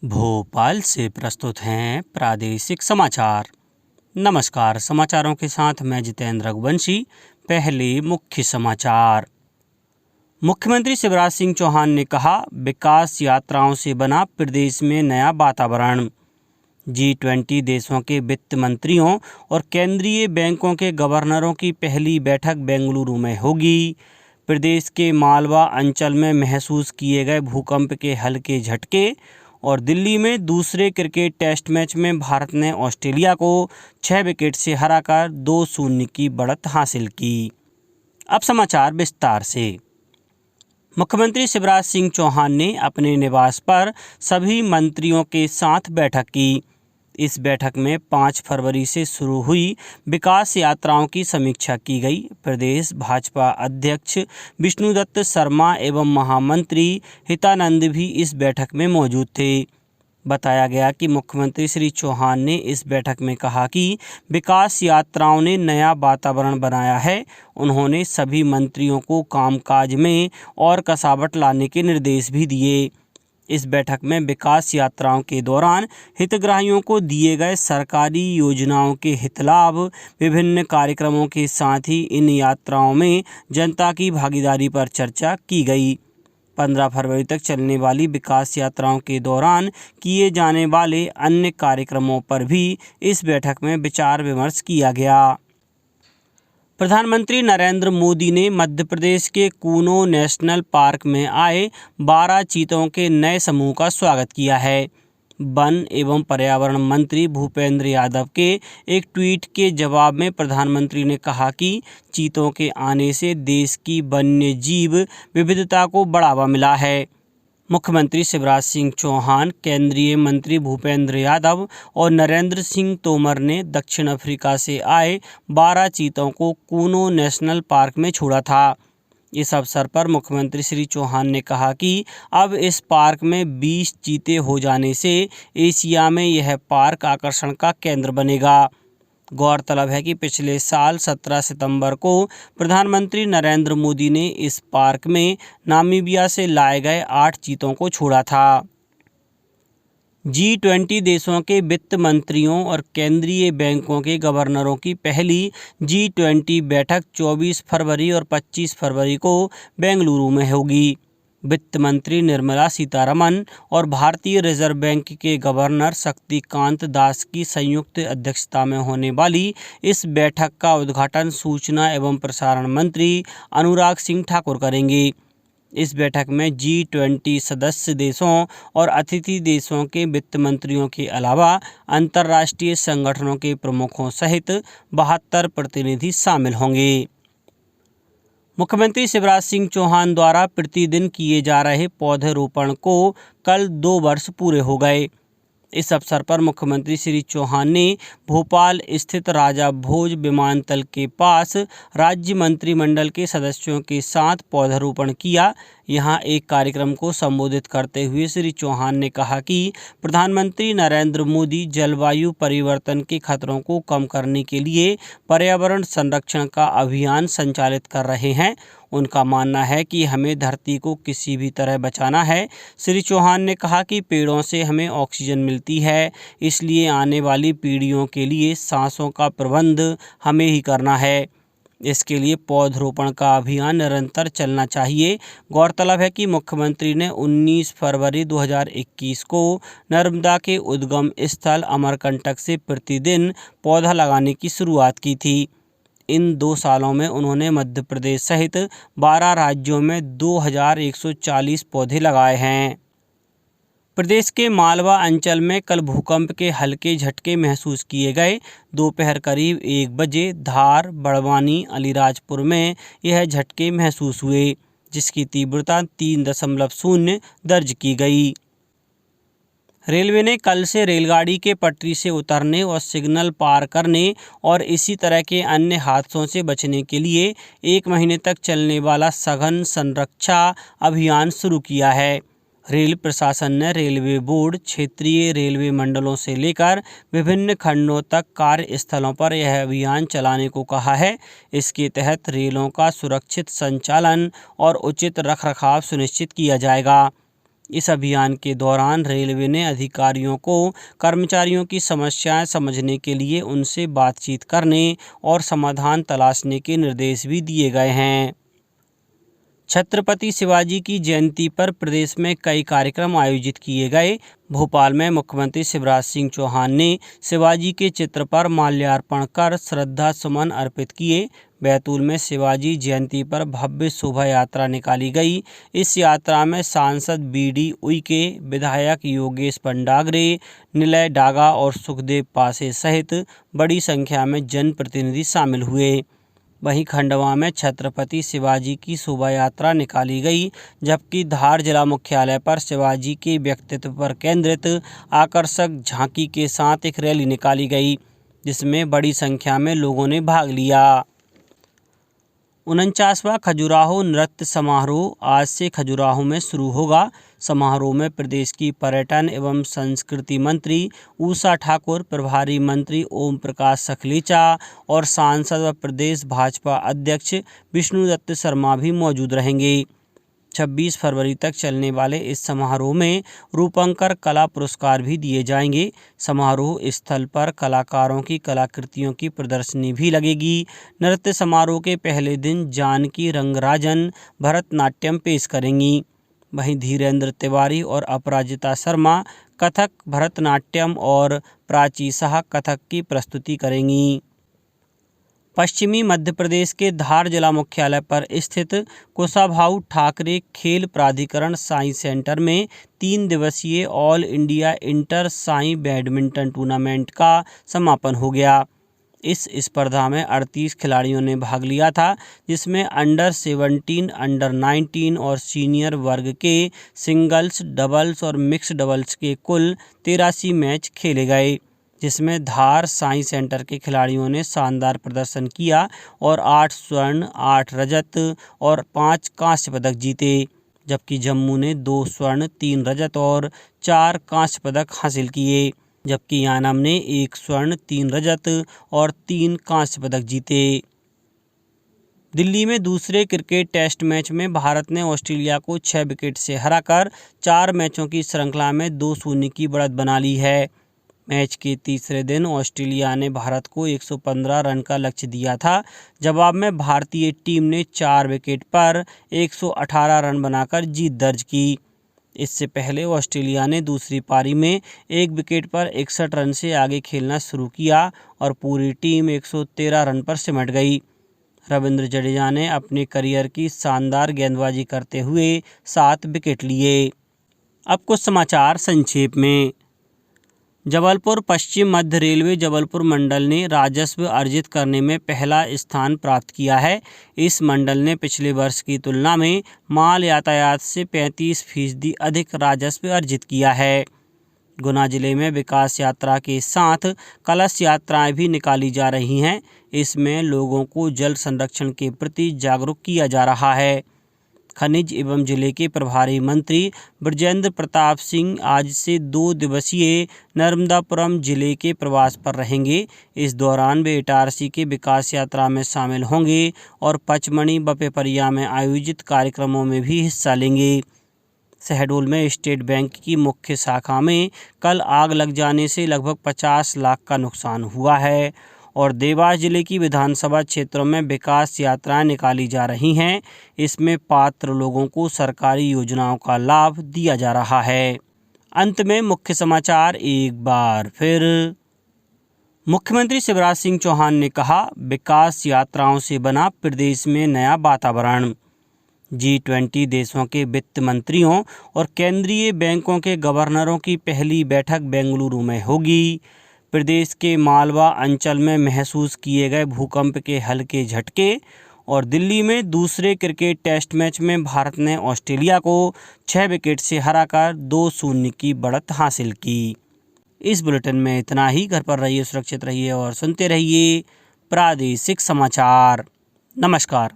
भोपाल से प्रस्तुत हैं प्रादेशिक समाचार। नमस्कार, समाचारों के साथ मैं जितेंद्र रघुवंशी। पहले मुख्य समाचार। मुख्यमंत्री शिवराज सिंह चौहान ने कहा, विकास यात्राओं से बना प्रदेश में नया वातावरण। G20 देशों के वित्त मंत्रियों और केंद्रीय बैंकों के गवर्नरों की पहली बैठक बेंगलुरु में होगी। प्रदेश के मालवा अंचल में महसूस किए गए भूकंप के हल्के झटके और दिल्ली में दूसरे क्रिकेट टेस्ट मैच में भारत ने ऑस्ट्रेलिया को 6 विकेट से हराकर 2-0 की बढ़त हासिल की। अब समाचार विस्तार से। मुख्यमंत्री शिवराज सिंह चौहान ने अपने निवास पर सभी मंत्रियों के साथ बैठक की। इस बैठक में 5 फरवरी से शुरू हुई विकास यात्राओं की समीक्षा की गई। प्रदेश भाजपा अध्यक्ष विष्णुदत्त शर्मा एवं महामंत्री हितानंद भी इस बैठक में मौजूद थे। बताया गया कि मुख्यमंत्री श्री चौहान ने इस बैठक में कहा कि विकास यात्राओं ने नया वातावरण बनाया है। उन्होंने सभी मंत्रियों को कामकाज में और कसावट लाने के निर्देश भी दिए। इस बैठक में विकास यात्राओं के दौरान हितग्राहियों को दिए गए सरकारी योजनाओं के हितलाभ, विभिन्न कार्यक्रमों के साथ ही इन यात्राओं में जनता की भागीदारी पर चर्चा की गई। 15 फरवरी तक चलने वाली विकास यात्राओं के दौरान किए जाने वाले अन्य कार्यक्रमों पर भी इस बैठक में विचार विमर्श किया गया। प्रधानमंत्री नरेंद्र मोदी ने मध्य प्रदेश के कूनो नेशनल पार्क में आए 12 चीतों के नए समूह का स्वागत किया है। वन एवं पर्यावरण मंत्री भूपेंद्र यादव के एक ट्वीट के जवाब में प्रधानमंत्री ने कहा कि चीतों के आने से देश की वन्य जीव विविधता को बढ़ावा मिला है। मुख्यमंत्री शिवराज सिंह चौहान, केंद्रीय मंत्री भूपेंद्र यादव और नरेंद्र सिंह तोमर ने दक्षिण अफ्रीका से आए 12 चीतों को कूनो नेशनल पार्क में छोड़ा था। इस अवसर पर मुख्यमंत्री श्री चौहान ने कहा कि अब इस पार्क में 20 चीते हो जाने से एशिया में यह पार्क आकर्षण का केंद्र बनेगा। गौरतलब है कि पिछले साल 17 सितंबर को प्रधानमंत्री नरेंद्र मोदी ने इस पार्क में नामीबिया से लाए गए 8 चीतों को छोड़ा था। G20 देशों के वित्त मंत्रियों और केंद्रीय बैंकों के गवर्नरों की पहली G20 बैठक 24 फरवरी और 25 फरवरी को बेंगलुरु में होगी। वित्त मंत्री निर्मला सीतारमण और भारतीय रिजर्व बैंक के गवर्नर शक्तिकांत दास की संयुक्त अध्यक्षता में होने वाली इस बैठक का उद्घाटन सूचना एवं प्रसारण मंत्री अनुराग सिंह ठाकुर करेंगे। इस बैठक में G20 सदस्य देशों और अतिथि देशों के वित्त मंत्रियों के अलावा अंतर्राष्ट्रीय संगठनों के प्रमुखों सहित 72 प्रतिनिधि शामिल होंगे। मुख्यमंत्री शिवराज सिंह चौहान द्वारा प्रतिदिन किए जा रहे पौधरोपण को कल 2 वर्ष पूरे हो गए। इस अवसर पर मुख्यमंत्री श्री चौहान ने भोपाल स्थित राजा भोज विमानतल के पास राज्य मंत्रिमंडल के सदस्यों के साथ पौधरोपण किया। यहां एक कार्यक्रम को संबोधित करते हुए श्री चौहान ने कहा कि प्रधानमंत्री नरेंद्र मोदी जलवायु परिवर्तन के खतरों को कम करने के लिए पर्यावरण संरक्षण का अभियान संचालित कर रहे हैं। उनका मानना है कि हमें धरती को किसी भी तरह बचाना है। श्री चौहान ने कहा कि पेड़ों से हमें ऑक्सीजन मिलती है, इसलिए आने वाली पीढ़ियों के लिए सांसों का प्रबंध हमें ही करना है। इसके लिए पौधरोपण का अभियान निरंतर चलना चाहिए। गौरतलब है कि मुख्यमंत्री ने 19 फरवरी 2021 को नर्मदा के उद्गम स्थल अमरकंटक से प्रतिदिन पौधा लगाने की शुरुआत की थी। इन 2 सालों में उन्होंने मध्य प्रदेश सहित 12 राज्यों में 2140 पौधे लगाए हैं। प्रदेश के मालवा अंचल में कल भूकंप के हल्के झटके महसूस किए गए। दोपहर करीब 1 बजे धार, बड़वानी, अलीराजपुर में यह झटके महसूस हुए, जिसकी तीव्रता 3.0 दर्ज की गई। रेलवे ने कल से रेलगाड़ी के पटरी से उतरने और सिग्नल पार करने और इसी तरह के अन्य हादसों से बचने के लिए 1 महीने तक चलने वाला सघन संरक्षा अभियान शुरू किया है। रेल प्रशासन ने रेलवे बोर्ड, क्षेत्रीय रेलवे मंडलों से लेकर विभिन्न खंडों तक कार्यस्थलों पर यह अभियान चलाने को कहा है। इसके तहत रेलों का सुरक्षित संचालन और उचित रखरखाव सुनिश्चित किया जाएगा। इस अभियान के दौरान रेलवे ने अधिकारियों को कर्मचारियों की समस्याएं समझने के लिए उनसे बातचीत करने और समाधान तलाशने के निर्देश भी दिए गए हैं। छत्रपति शिवाजी की जयंती पर प्रदेश में कई कार्यक्रम आयोजित किए गए। भोपाल में मुख्यमंत्री शिवराज सिंह चौहान ने शिवाजी के चित्र पर माल्यार्पण कर श्रद्धा सुमन अर्पित किए। बैतूल में शिवाजी जयंती पर भव्य शोभा यात्रा निकाली गई। इस यात्रा में सांसद बीडी उइके, विधायक योगेश पंडागरे, निलय डागा और सुखदेव पासे सहित बड़ी संख्या में जनप्रतिनिधि शामिल हुए। वहीं खंडवा में छत्रपति शिवाजी की शोभा यात्रा निकाली गई, जबकि धार जिला मुख्यालय पर शिवाजी के व्यक्तित्व पर केंद्रित आकर्षक झांकी के साथ एक रैली निकाली गई, जिसमें बड़ी संख्या में लोगों ने भाग लिया। 49वां खजुराहो नृत्य समारोह आज से खजुराहो में शुरू होगा। समारोह में प्रदेश की पर्यटन एवं संस्कृति मंत्री उषा ठाकुर, प्रभारी मंत्री ओम प्रकाश सखलेचा और सांसद व प्रदेश भाजपा अध्यक्ष विष्णुदत्त शर्मा भी मौजूद रहेंगे। 26 फरवरी तक चलने वाले इस समारोह में रूपंकर कला पुरस्कार भी दिए जाएंगे। समारोह स्थल पर कलाकारों की कलाकृतियों की प्रदर्शनी भी लगेगी। नृत्य समारोह के पहले दिन जानकी रंगराजन भरतनाट्यम पेश करेंगी। वहीं धीरेन्द्र तिवारी और अपराजिता शर्मा कथक, भरतनाट्यम और प्राची शाह कथक की प्रस्तुति करेंगी। पश्चिमी मध्य प्रदेश के धार जिला मुख्यालय पर स्थित कुशाभाऊ ठाकरे खेल प्राधिकरण साई सेंटर में 3 दिवसीय all India inter Sai badminton tournament का समापन हो गया। इस स्पर्धा में 38 खिलाड़ियों ने भाग लिया था, जिसमें अंडर 17, अंडर 19 और सीनियर वर्ग के सिंगल्स, डबल्स और मिक्स डबल्स के कुल 83 मैच खेले गए, जिसमें धार साई सेंटर के खिलाड़ियों ने शानदार प्रदर्शन किया और 8 स्वर्ण, 8 रजत और 5 कांस्य पदक जीते, जबकि जम्मू ने 2 स्वर्ण, 3 रजत और 4 कांस्य पदक हासिल किए, जबकि यानम ने 1 स्वर्ण, 3 रजत और 3 कांस्य पदक जीते। दिल्ली में दूसरे क्रिकेट टेस्ट मैच में भारत ने ऑस्ट्रेलिया को 6 विकेट से हराकर 4 मैचों की श्रृंखला में 2-0 की बढ़त बना ली है। मैच के तीसरे दिन ऑस्ट्रेलिया ने भारत को 115 रन का लक्ष्य दिया था। जवाब में भारतीय टीम ने 4 विकेट पर 118 रन बनाकर जीत दर्ज की। इससे पहले ऑस्ट्रेलिया ने दूसरी पारी में 1 विकेट पर 61 रन से आगे खेलना शुरू किया और पूरी टीम 113 रन पर सिमट गई। रविंद्र जडेजा ने अपने करियर की शानदार गेंदबाजी करते हुए 7 विकेट लिए। अब कुछ समाचार संक्षेप में। जबलपुर पश्चिम मध्य रेलवे जबलपुर मंडल ने राजस्व अर्जित करने में पहला स्थान प्राप्त किया है। इस मंडल ने पिछले वर्ष की तुलना में माल यातायात से 35% अधिक राजस्व अर्जित किया है। गुना जिले में विकास यात्रा के साथ कलश यात्राएं भी निकाली जा रही हैं। इसमें लोगों को जल संरक्षण के प्रति जागरूक किया जा रहा है। खनिज एवं जिले के प्रभारी मंत्री ब्रजेंद्र प्रताप सिंह आज से 2 दिवसीय नर्मदापुरम जिले के प्रवास पर रहेंगे। इस दौरान वे इटारसी के विकास यात्रा में शामिल होंगे और पचमणी व पिपरिया में आयोजित कार्यक्रमों में भी हिस्सा लेंगे। शहडोल में स्टेट बैंक की मुख्य शाखा में कल आग लग जाने से लगभग 50 लाख का नुकसान हुआ है और देवास जिले की विधानसभा क्षेत्रों में विकास यात्राएं निकाली जा रही हैं। इसमें पात्र लोगों को सरकारी योजनाओं का लाभ दिया जा रहा है। अंत में मुख्य समाचार एक बार फिर। मुख्यमंत्री शिवराज सिंह चौहान ने कहा, विकास यात्राओं से बना प्रदेश में नया वातावरण। G20 देशों के वित्त मंत्रियों और केंद्रीय बैंकों के गवर्नरों की पहली बैठक बेंगलुरु में होगी। प्रदेश के मालवा अंचल में महसूस किए गए भूकंप के हल्के झटके और दिल्ली में दूसरे क्रिकेट टेस्ट मैच में भारत ने ऑस्ट्रेलिया को 6 विकेट से हराकर 2-0 की बढ़त हासिल की। इस बुलेटिन में इतना ही। घर पर रहिए, सुरक्षित रहिए और सुनते रहिए प्रादेशिक समाचार। नमस्कार।